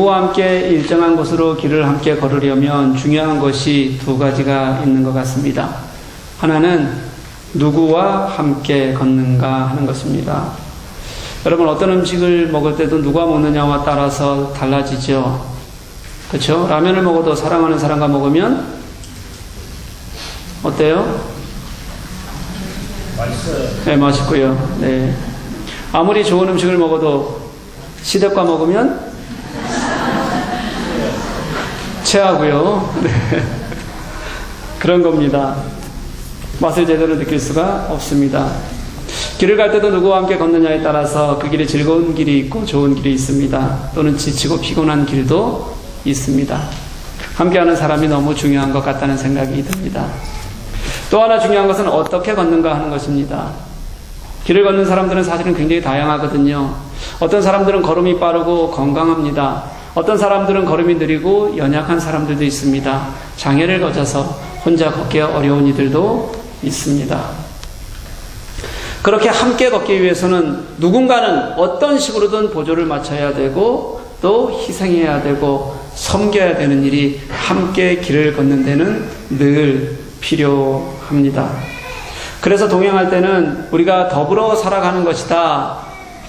누구와 함께 일정한 곳으로 길을 함께 걸으려면 중요한 것이 두 가지가 있는 것 같습니다. 하나는 누구와 함께 걷는가 하는 것입니다. 여러분, 어떤 음식을 먹을 때도 누가 먹느냐와 따라서 달라지죠. 그렇죠? 라면을 먹어도 사랑하는 사람과 먹으면 어때요? 맛있어요. 네, 맛있고요. 네. 아무리 좋은 음식을 먹어도 시댁과 먹으면 체하고요. 네. 그런 겁니다. 맛을 제대로 느낄 수가 없습니다. 길을 갈 때도 누구와 함께 걷느냐에 따라서 그 길에 즐거운 길이 있고 좋은 길이 있습니다. 또는 지치고 피곤한 길도 있습니다. 함께하는 사람이 너무 중요한 것 같다는 생각이 듭니다. 또 하나 중요한 것은 어떻게 걷는가 하는 것입니다. 길을 걷는 사람들은 사실은 굉장히 다양하거든요. 어떤 사람들은 걸음이 빠르고 건강합니다. 어떤 사람들은 걸음이 느리고 연약한 사람들도 있습니다. 장애를 거쳐서 혼자 걷기 어려운 이들도 있습니다. 그렇게 함께 걷기 위해서는 누군가는 어떤 식으로든 보조를 맞춰야 되고 또 희생해야 되고 섬겨야 되는 일이 함께 길을 걷는 데는 늘 필요합니다. 그래서 동행할 때는 우리가 더불어 살아가는 것이다,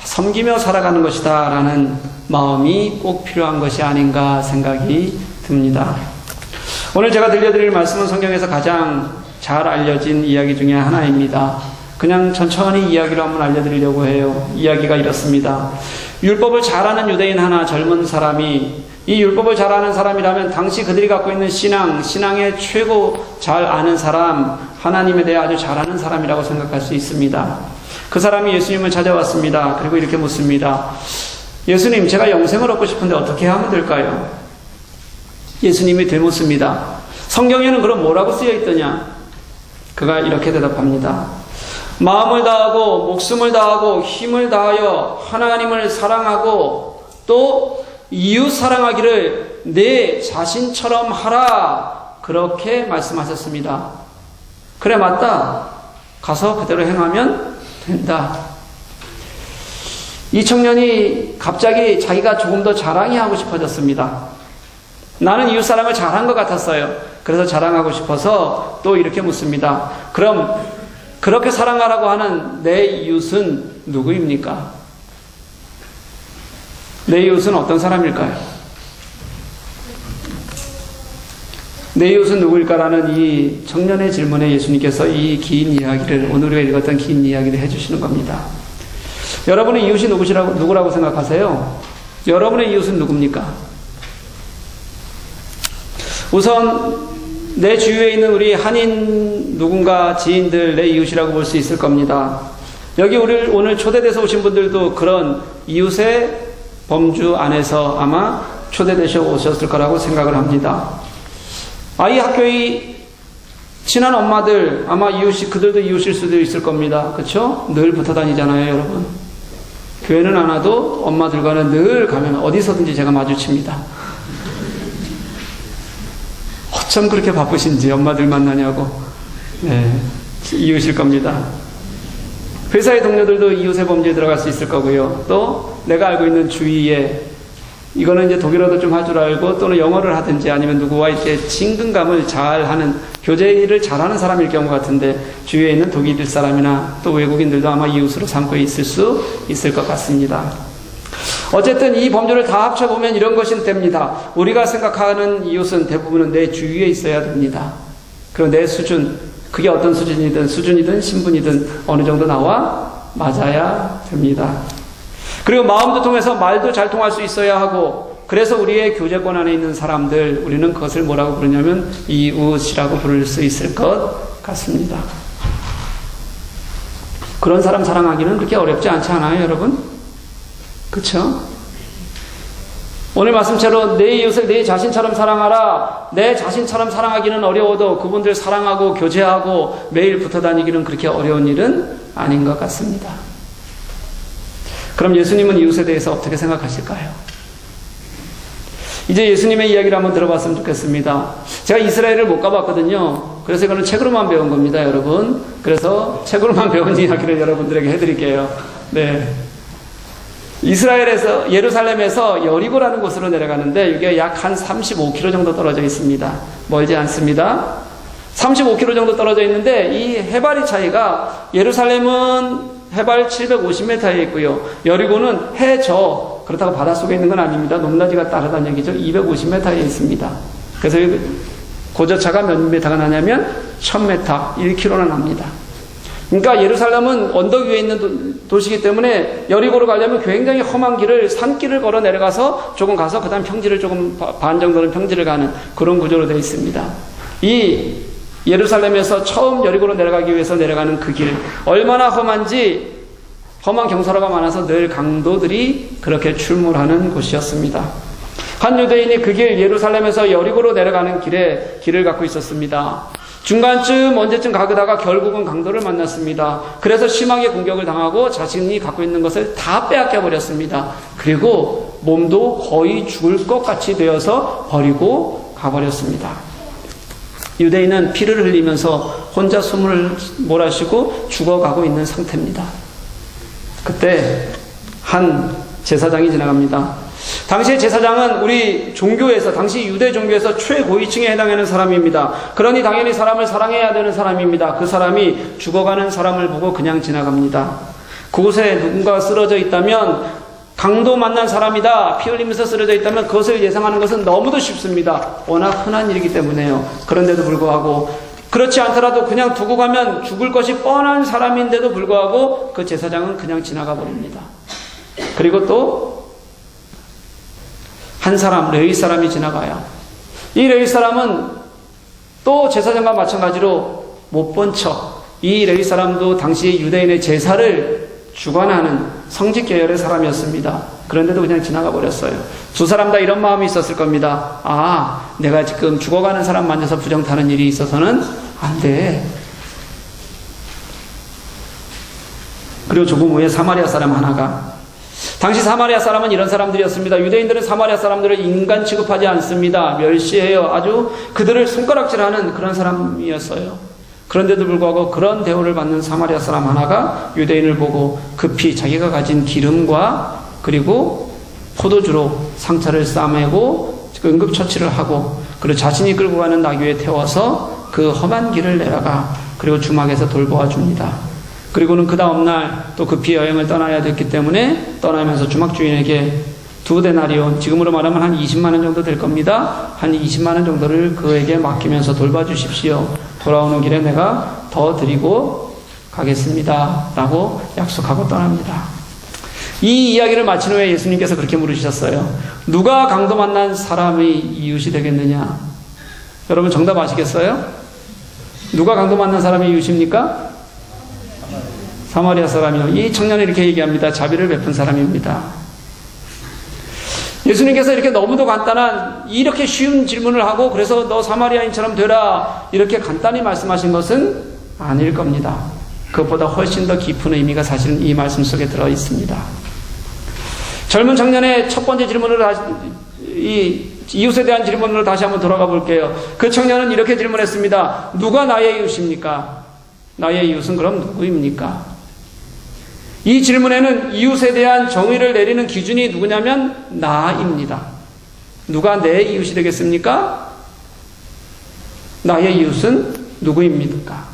섬기며 살아가는 것이다 라는 마음이 꼭 필요한 것이 아닌가 생각이 듭니다. 오늘 제가 들려드릴 말씀은 성경에서 가장 잘 알려진 이야기 중에 하나입니다. 그냥 천천히 이야기로 한번 알려드리려고 해요. 이야기가 이렇습니다. 율법을 잘 아는 유대인 하나, 젊은 사람이, 이 율법을 잘 아는 사람이라면 당시 그들이 갖고 있는 신앙의 최고 잘 아는 사람, 하나님에 대해 아주 잘 아는 사람이라고 생각할 수 있습니다. 그 사람이 예수님을 찾아왔습니다. 그리고 이렇게 묻습니다. 예수님, 제가 영생을 얻고 싶은데 어떻게 하면 될까요? 예수님이 되묻습니다. 성경에는 그럼 뭐라고 쓰여 있더냐? 그가 이렇게 대답합니다. 마음을 다하고 목숨을 다하고 힘을 다하여 하나님을 사랑하고 또 이웃 사랑하기를 내 자신처럼 하라. 그렇게 말씀하셨습니다. 그래, 맞다. 가서 그대로 행하면 된다. 이 청년이 갑자기 자기가 조금 더 자랑이 하고 싶어졌습니다. 나는 이웃 사랑을 잘한 것 같았어요. 그래서 자랑하고 싶어서 또 이렇게 묻습니다. 그럼 그렇게 사랑하라고 하는 내 이웃은 누구입니까? 내 이웃은 어떤 사람일까요? 내 이웃은 누구일까라는 이 청년의 질문에 예수님께서 이 긴 이야기를, 오늘 우리가 읽었던 긴 이야기를 해주시는 겁니다. 여러분의 이웃이 누구라고 생각하세요? 여러분의 이웃은 누굽니까? 우선 내 주위에 있는 우리 한인 누군가 지인들, 내 이웃이라고 볼 수 있을 겁니다. 여기 오늘 초대돼서 오신 분들도 그런 이웃의 범주 안에서 아마 초대되셔 오셨을 거라고 생각을 합니다. 아이 학교의 친한 엄마들, 아마 그들도 이웃일 수도 있을 겁니다. 그렇죠? 늘 붙어 다니잖아요, 여러분. 교회는 안 와도 엄마들과는 늘 가면 어디서든지 제가 마주칩니다. 어쩜 그렇게 바쁘신지 엄마들 만나냐고. 네, 이웃일 겁니다. 회사의 동료들도 이웃의 범죄에 들어갈 수 있을 거고요. 또 내가 알고 있는 주위에, 이거는 이제 독일어도 좀 할 줄 알고 또는 영어를 하든지 아니면 누구와 이렇게 친근감을 잘하는, 교제를 잘하는 사람일 경우 같은데 주위에 있는 독일 사람이나 또 외국인들도 아마 이웃으로 삼고 있을 수 있을 것 같습니다. 어쨌든 이 범주를 다 합쳐보면 이런 것이 됩니다. 우리가 생각하는 이웃은 대부분은 내 주위에 있어야 됩니다. 그리고 내 수준, 그게 어떤 수준이든 신분이든 어느 정도 나와 맞아야 됩니다. 그리고 마음도 통해서 말도 잘 통할 수 있어야 하고, 그래서 우리의 교제권 안에 있는 사람들, 우리는 그것을 뭐라고 부르냐면 이웃이라고 부를 수 있을 것 같습니다. 그런 사람 사랑하기는 그렇게 어렵지 않지 않아요, 여러분? 그렇죠? 오늘 말씀처럼 내 이웃을 내 자신처럼 사랑하라. 내 자신처럼 사랑하기는 어려워도 그분들 사랑하고 교제하고 매일 붙어 다니기는 그렇게 어려운 일은 아닌 것 같습니다. 그럼 예수님은 이웃에 대해서 어떻게 생각하실까요? 이제 예수님의 이야기를 한번 들어봤으면 좋겠습니다. 제가 이스라엘을 못 가봤거든요. 그래서 이거는 책으로만 배운 겁니다, 여러분. 그래서 책으로만 배운 이야기를 여러분들에게 해드릴게요. 네. 예루살렘에서 여리고라는 곳으로 내려가는데 이게 약 한 35km 정도 떨어져 있습니다. 멀지 않습니다. 35km 정도 떨어져 있는데 이 해발의 차이가 예루살렘은 해발 750m에 있고요. 여리고는 해저, 그렇다고 바닷속에 있는 건 아닙니다. 높낮이가 다르다는 얘기죠. 250m에 있습니다. 그래서 고저차가 몇 미터가 나냐면 1000m, 1km나 납니다. 그러니까 예루살렘은 언덕 위에 있는 도시이기 때문에 여리고로 가려면 굉장히 험한 길을, 산길을 걸어 내려가서 조금 가서 그 다음 평지를 조금 반 정도는 평지를 가는 그런 구조로 되어 있습니다. 이 예루살렘에서 처음 여리고로 내려가기 위해서 내려가는 그 길, 얼마나 험한지, 험한 경사로가 많아서 늘 강도들이 그렇게 출몰하는 곳이었습니다. 한 유대인이 그 길, 예루살렘에서 여리고로 내려가는 길에 길을 갖고 있었습니다. 중간쯤 언제쯤 가다가 결국은 강도를 만났습니다. 그래서 심하게 공격을 당하고 자신이 갖고 있는 것을 다 빼앗겨 버렸습니다. 그리고 몸도 거의 죽을 것 같이 되어서 버리고 가버렸습니다. 유대인은 피를 흘리면서 혼자 숨을 몰아쉬고 죽어가고 있는 상태입니다. 그때 한 제사장이 지나갑니다. 당시의 제사장은 우리 종교에서, 당시 유대 종교에서 최고위층에 해당하는 사람입니다. 그러니 당연히 사람을 사랑해야 되는 사람입니다. 그 사람이 죽어가는 사람을 보고 그냥 지나갑니다. 그곳에 누군가 쓰러져 있다면, 강도 만난 사람이다, 피 흘리면서 쓰러져 있다면 그것을 예상하는 것은 너무도 쉽습니다. 워낙 흔한 일이기 때문에요. 그런데도 불구하고, 그렇지 않더라도 그냥 두고 가면 죽을 것이 뻔한 사람인데도 불구하고 그 제사장은 그냥 지나가 버립니다. 그리고 또 한 사람, 레위 사람이 지나가요. 이 레위 사람은 또 제사장과 마찬가지로 못 본 척, 이 레위 사람도 당시 유대인의 제사를 주관하는 성직 계열의 사람이었습니다. 그런데도 그냥 지나가 버렸어요. 두 사람 다 이런 마음이 있었을 겁니다. 아, 내가 지금 죽어가는 사람 만나서 부정타는 일이 있어서는 안 돼. 그리고 조금 후에 사마리아 사람 하나가, 당시 사마리아 사람은 이런 사람들이었습니다. 유대인들은 사마리아 사람들을 인간 취급하지 않습니다. 멸시해요. 아주 그들을 손가락질하는 그런 사람이었어요. 그런데도 불구하고 그런 대우를 받는 사마리아 사람 하나가 유대인을 보고 급히 자기가 가진 기름과 그리고 포도주로 상처를 싸매고 응급처치를 하고, 그리고 자신이 끌고 가는 나귀에 태워서 그 험한 길을 내려가 그리고 주막에서 돌보아 줍니다. 그리고는 그 다음날 또 급히 여행을 떠나야 됐기 때문에 떠나면서 주막 주인에게 2데나리온, 지금으로 말하면 한 20만 원 정도 될 겁니다. 한 20만 원 정도를 그에게 맡기면서 돌봐주십시오. 돌아오는 길에 내가 더 드리고 가겠습니다. 라고 약속하고 떠납니다. 이 이야기를 마친 후에 예수님께서 그렇게 물으셨어요. 누가 강도 만난 사람의 이웃이 되겠느냐? 여러분 정답 아시겠어요? 누가 강도 만난 사람의 이웃입니까? 사마리아 사람이요. 이 청년이 이렇게 얘기합니다. 자비를 베푼 사람입니다. 예수님께서 이렇게 너무도 간단한, 이렇게 쉬운 질문을 하고 그래서 너 사마리아인처럼 되라 이렇게 간단히 말씀하신 것은 아닐 겁니다. 그것보다 훨씬 더 깊은 의미가 사실은 이 말씀 속에 들어 있습니다. 젊은 청년의 첫 번째 질문을 이 이웃에 대한 질문으로 다시 한번 돌아가 볼게요. 그 청년은 이렇게 질문했습니다. 누가 나의 이웃입니까? 나의 이웃은 그럼 누구입니까? 이 질문에는 이웃에 대한 정의를 내리는 기준이 누구냐면 나입니다. 누가 내 이웃이 되겠습니까? 나의 이웃은 누구입니까?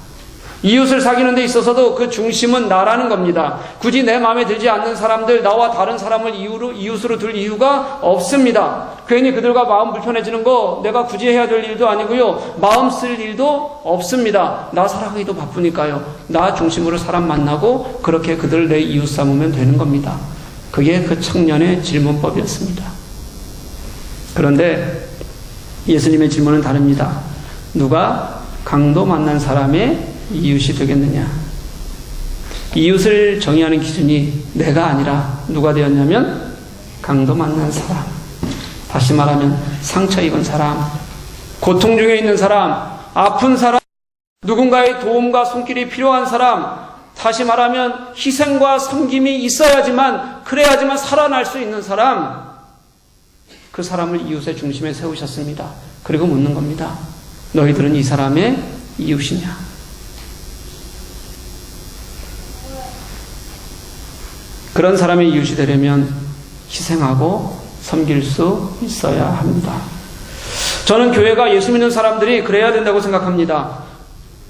이웃을 사귀는 데 있어서도 그 중심은 나라는 겁니다. 굳이 내 마음에 들지 않는 사람들, 나와 다른 사람을 이웃으로 둘 이유가 없습니다. 괜히 그들과 마음 불편해지는 거 내가 굳이 해야 될 일도 아니고요. 마음 쓸 일도 없습니다. 나 살아가기도 바쁘니까요. 나 중심으로 사람 만나고 그렇게 그들을 내 이웃 삼으면 되는 겁니다. 그게 그 청년의 질문법이었습니다. 그런데 예수님의 질문은 다릅니다. 누가 강도 만난 사람의 이웃이 되겠느냐? 이웃을 정의하는 기준이 내가 아니라 누가 되었냐면 강도 만난 사람, 다시 말하면 상처 입은 사람, 고통 중에 있는 사람, 아픈 사람, 누군가의 도움과 손길이 필요한 사람, 다시 말하면 희생과 섬김이 있어야지만, 그래야지만 살아날 수 있는 사람, 그 사람을 이웃의 중심에 세우셨습니다. 그리고 묻는 겁니다. 너희들은 이 사람의 이웃이냐? 그런 사람의 이웃이 되려면 희생하고 섬길 수 있어야 합니다. 저는 교회가 예수 믿는 사람들이 그래야 된다고 생각합니다.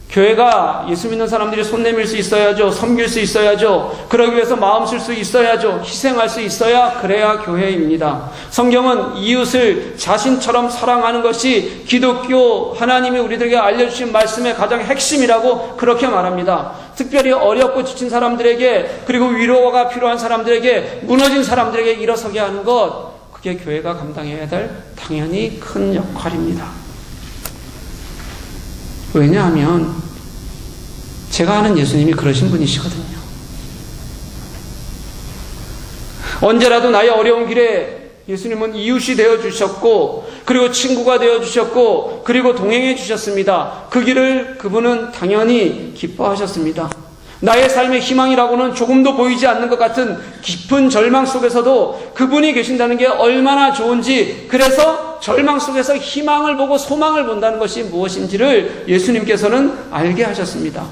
교회가 예수 믿는 사람들이 손 내밀 수 있어야죠. 섬길 수 있어야죠. 그러기 위해서 마음 쓸 수 있어야죠. 희생할 수 있어야 그래야 교회입니다. 성경은 이웃을 자신처럼 사랑하는 것이 기독교 하나님이 우리들에게 알려주신 말씀의 가장 핵심이라고 그렇게 말합니다. 특별히 어렵고 지친 사람들에게, 그리고 위로가 필요한 사람들에게, 무너진 사람들에게 일어서게 하는 것, 그게 교회가 감당해야 될 당연히 큰 역할입니다. 왜냐하면 제가 아는 예수님이 그러신 분이시거든요. 언제라도 나의 어려운 길에 예수님은 이웃이 되어주셨고, 그리고 친구가 되어주셨고, 그리고 동행해 주셨습니다. 그 길을 그분은 당연히 기뻐하셨습니다. 나의 삶의 희망이라고는 조금도 보이지 않는 것 같은 깊은 절망 속에서도 그분이 계신다는 게 얼마나 좋은지, 그래서 절망 속에서 희망을 보고 소망을 본다는 것이 무엇인지를 예수님께서는 알게 하셨습니다.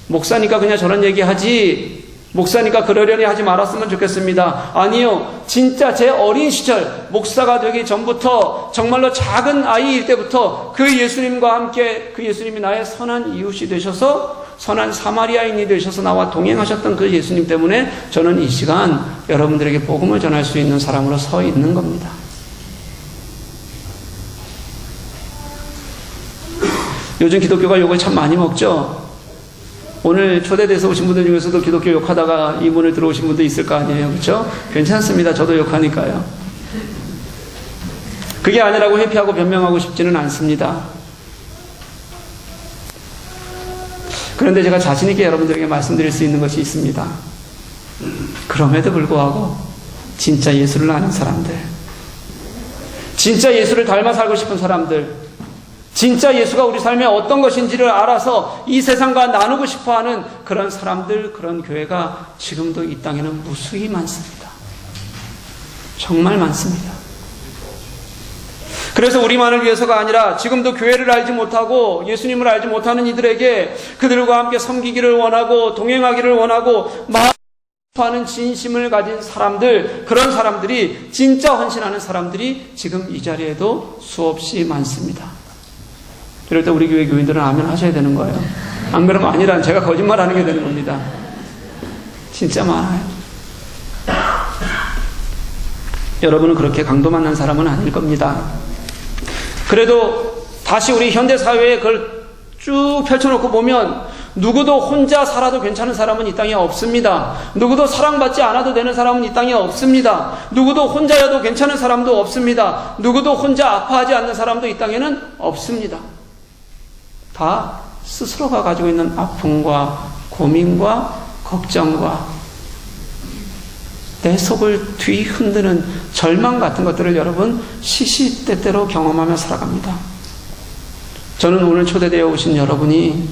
목사니까 그냥 저런 얘기하지, 목사니까 그러려니 하지 말았으면 좋겠습니다. 아니요, 진짜 제 어린 시절 목사가 되기 전부터, 정말로 작은 아이일 때부터 그 예수님과 함께, 그 예수님이 나의 선한 이웃이 되셔서 선한 사마리아인이 되셔서 나와 동행하셨던 그 예수님 때문에 저는 이 시간 여러분들에게 복음을 전할 수 있는 사람으로 서 있는 겁니다. 요즘 기독교가 욕을 참 많이 먹죠. 오늘 초대돼서 오신 분들 중에서도 기독교 욕하다가 이 문을 들어오신 분도 있을 거 아니에요. 그렇죠? 괜찮습니다. 저도 욕하니까요. 그게 아니라고 회피하고 변명하고 싶지는 않습니다. 그런데 제가 자신 있게 여러분들에게 말씀드릴 수 있는 것이 있습니다. 그럼에도 불구하고 진짜 예수를 아는 사람들, 진짜 예수를 닮아 살고 싶은 사람들, 진짜 예수가 우리 삶에 어떤 것인지를 알아서 이 세상과 나누고 싶어하는 그런 사람들, 그런 교회가 지금도 이 땅에는 무수히 많습니다. 정말 많습니다. 그래서 우리만을 위해서가 아니라 지금도 교회를 알지 못하고 예수님을 알지 못하는 이들에게 그들과 함께 섬기기를 원하고 동행하기를 원하고 마음하는 진심을 가진 사람들, 그런 사람들이, 진짜 헌신하는 사람들이 지금 이 자리에도 수없이 많습니다. 이럴 때 우리 교회 교인들은 아멘 하셔야 되는 거예요. 안 그러면 아니란 제가 거짓말하는 게 되는 겁니다. 진짜 많아요. 여러분은 그렇게 강도 만난 사람은 아닐 겁니다. 그래도 다시 우리 현대사회에 그걸 쭉 펼쳐놓고 보면 누구도 혼자 살아도 괜찮은 사람은 이 땅에 없습니다. 누구도 사랑받지 않아도 되는 사람은 이 땅에 없습니다. 누구도 혼자여도 괜찮은 사람도 없습니다. 누구도 혼자 아파하지 않는 사람도 이 땅에는 없습니다. 다 스스로가 가지고 있는 아픔과 고민과 걱정과 내 속을 뒤흔드는 절망 같은 것들을 여러분 시시때때로 경험하며 살아갑니다. 저는 오늘 초대되어 오신 여러분이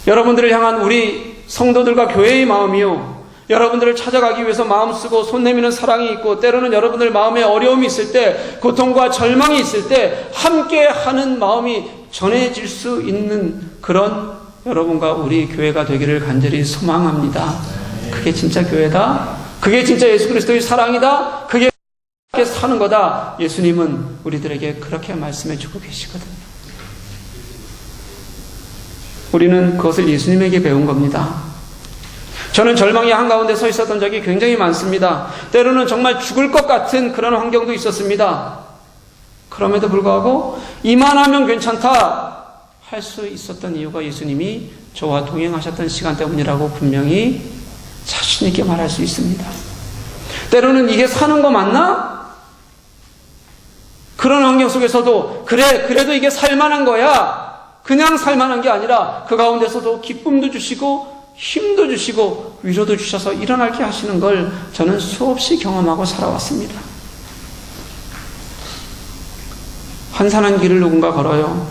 여러분들을 향한 우리 성도들과 교회의 마음이요, 여러분들을 찾아가기 위해서 마음 쓰고 손 내미는 사랑이 있고, 때로는 여러분들 마음에 어려움이 있을 때, 고통과 절망이 있을 때 함께 하는 마음이 전해질 수 있는 그런 여러분과 우리 교회가 되기를 간절히 소망합니다. 그게 진짜 교회다. 그게 진짜 예수 그리스도의 사랑이다. 그게 그렇게 사는 거다. 예수님은 우리들에게 그렇게 말씀해 주고 계시거든요. 우리는 그것을 예수님에게 배운 겁니다. 저는 절망의 한가운데 서 있었던 적이 굉장히 많습니다. 때로는 정말 죽을 것 같은 그런 환경도 있었습니다. 그럼에도 불구하고 이만하면 괜찮다 할 수 있었던 이유가 예수님이 저와 동행하셨던 시간 때문이라고 분명히 자신 있게 말할 수 있습니다. 때로는 이게 사는 거 맞나? 그런 환경 속에서도 그래도 이게 살만한 거야. 그냥 살만한 게 아니라 그 가운데서도 기쁨도 주시고 힘도 주시고 위로도 주셔서 일어나게 하시는 걸 저는 수없이 경험하고 살아왔습니다. 한산한 길을 누군가 걸어요.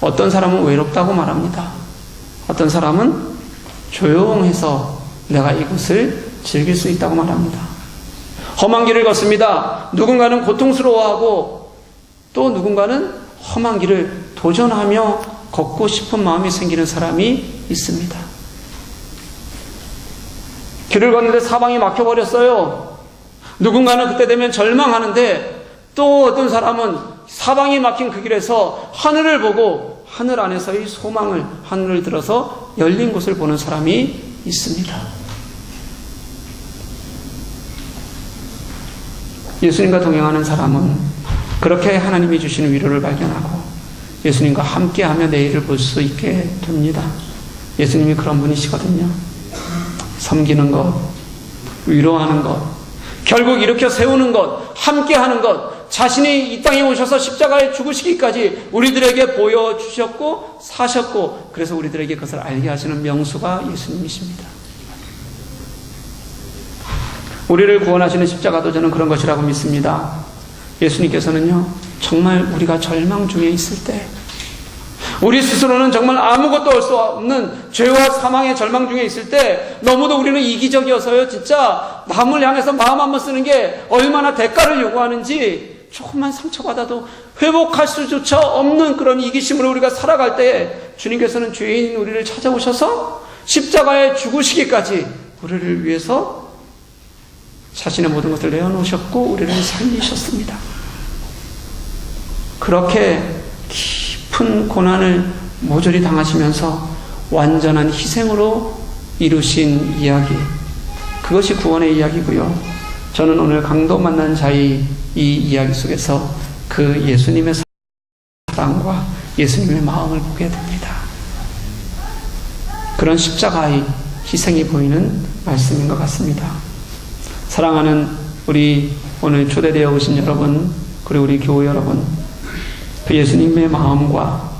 어떤 사람은 외롭다고 말합니다. 어떤 사람은 조용해서 내가 이곳을 즐길 수 있다고 말합니다. 험한 길을 걷습니다. 누군가는 고통스러워하고 또 누군가는 험한 길을 도전하며 걷고 싶은 마음이 생기는 사람이 있습니다. 길을 걷는데 사방이 막혀버렸어요. 누군가는 그때 되면 절망하는데 또 어떤 사람은 사방이 막힌 그 길에서 하늘을 보고 하늘 안에서의 소망을, 하늘을 들어서 열린 곳을 보는 사람이 있습니다. 예수님과 동행하는 사람은 그렇게 하나님이 주시는 위로를 발견하고 예수님과 함께하며 내일을 볼 수 있게 됩니다. 예수님이 그런 분이시거든요. 섬기는 것, 위로하는 것, 결국 일으켜 세우는 것, 함께하는 것, 자신이 이 땅에 오셔서 십자가에 죽으시기까지 우리들에게 보여주셨고 사셨고, 그래서 우리들에게 그것을 알게 하시는 명수가 예수님이십니다. 우리를 구원하시는 십자가도 저는 그런 것이라고 믿습니다. 예수님께서는요, 정말 우리가 절망 중에 있을 때, 우리 스스로는 정말 아무것도 할 수 없는 죄와 사망의 절망 중에 있을 때 너무도 우리는 이기적이어서요, 진짜 남을 향해서 마음 한번 쓰는 게 얼마나 대가를 요구하는지 조금만 상처받아도 회복할 수조차 없는 그런 이기심으로 우리가 살아갈 때 주님께서는 죄인 우리를 찾아오셔서 십자가에 죽으시기까지 우리를 위해서 자신의 모든 것을 내어놓으셨고 우리를 살리셨습니다. 그렇게 깊은 고난을 모조리 당하시면서 완전한 희생으로 이루신 이야기, 그것이 구원의 이야기고요. 저는 오늘 강도 만난 자의 이 이야기 속에서 그 예수님의 사랑과 예수님의 마음을 보게 됩니다. 그런 십자가의 희생이 보이는 말씀인 것 같습니다. 사랑하는 우리 오늘 초대되어 오신 여러분, 그리고 우리 교우 여러분, 그 예수님의 마음과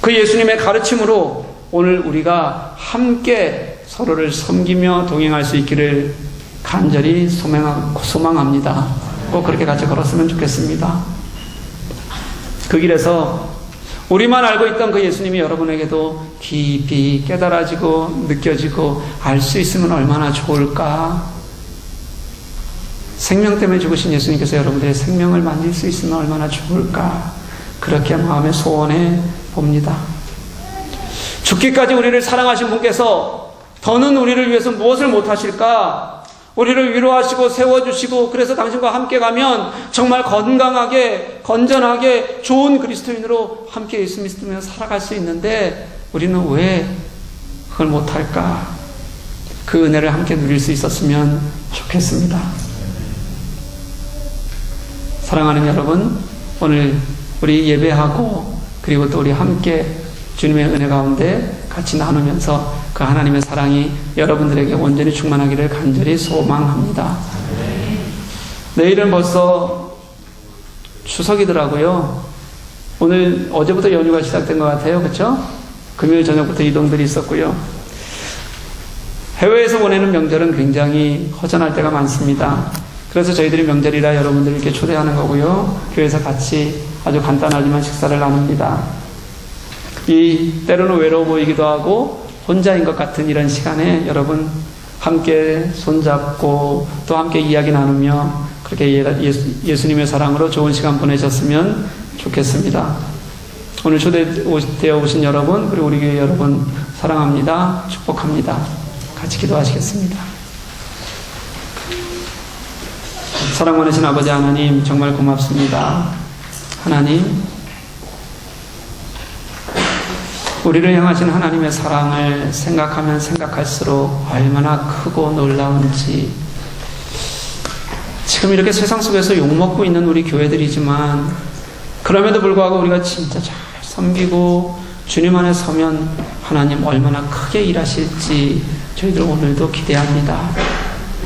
그 예수님의 가르침으로 오늘 우리가 함께 서로를 섬기며 동행할 수 있기를 간절히 소망합니다. 꼭 그렇게 같이 걸었으면 좋겠습니다. 그 길에서 우리만 알고 있던 그 예수님이 여러분에게도 깊이 깨달아지고 느껴지고 알 수 있으면 얼마나 좋을까. 생명 때문에 죽으신 예수님께서 여러분들의 생명을 만질 수 있으면 얼마나 좋을까. 그렇게 마음에 소원해 봅니다. 죽기까지 우리를 사랑하신 분께서 더는 우리를 위해서 무엇을 못하실까? 우리를 위로하시고 세워주시고 그래서 당신과 함께 가면 정말 건강하게 건전하게 좋은 그리스도인으로 함께 예수 믿으며 살아갈 수 있는데 우리는 왜 그걸 못할까? 그 은혜를 함께 누릴 수 있었으면 좋겠습니다. 사랑하는 여러분, 오늘 우리 예배하고 그리고 또 우리 함께 주님의 은혜 가운데 같이 나누면서 그 하나님의 사랑이 여러분들에게 온전히 충만하기를 간절히 소망합니다. 내일은 벌써 추석이더라고요. 오늘 어제부터 연휴가 시작된 것 같아요. 그렇죠? 금요일 저녁부터 이동들이 있었고요. 해외에서 보내는 명절은 굉장히 허전할 때가 많습니다. 그래서 저희들이 명절이라 여러분들 이렇게 초대하는 거고요. 교회에서 같이 아주 간단하지만 식사를 나눕니다. 이 때로는 외로워 보이기도 하고 혼자인 것 같은 이런 시간에 여러분 함께 손잡고 또 함께 이야기 나누며 그렇게 예수님의 사랑으로 좋은 시간 보내셨으면 좋겠습니다. 오늘 초대되어 오신 여러분 그리고 우리 교회 여러분 사랑합니다. 축복합니다. 같이 기도하시겠습니다. 사랑 많으신 아버지 하나님 정말 고맙습니다. 하나님 우리를 향하신 하나님의 사랑을 생각하면 생각할수록 얼마나 크고 놀라운지 지금 이렇게 세상 속에서 욕먹고 있는 우리 교회들이지만 그럼에도 불구하고 우리가 진짜 잘 섬기고 주님 안에 서면 하나님 얼마나 크게 일하실지 저희들 오늘도 기대합니다.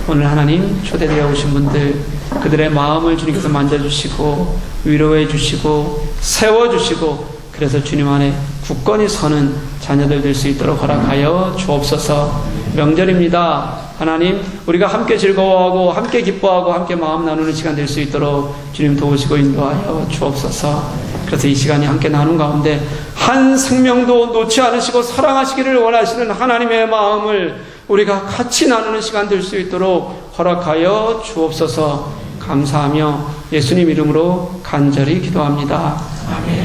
오늘 하나님 초대되어 오신 분들 그들의 마음을 주님께서 만져주시고 위로해 주시고 세워주시고 그래서 주님 안에 굳건히 서는 자녀들 될 수 있도록 허락하여 주옵소서. 명절입니다. 하나님 우리가 함께 즐거워하고 함께 기뻐하고 함께 마음 나누는 시간 될 수 있도록 주님 도우시고 인도하여 주옵소서. 그래서 이 시간이 함께 나눈 가운데 한 생명도 놓지 않으시고 사랑하시기를 원하시는 하나님의 마음을 우리가 같이 나누는 시간 될 수 있도록 허락하여 주옵소서. 감사하며 예수님 이름으로 간절히 기도합니다. 아멘.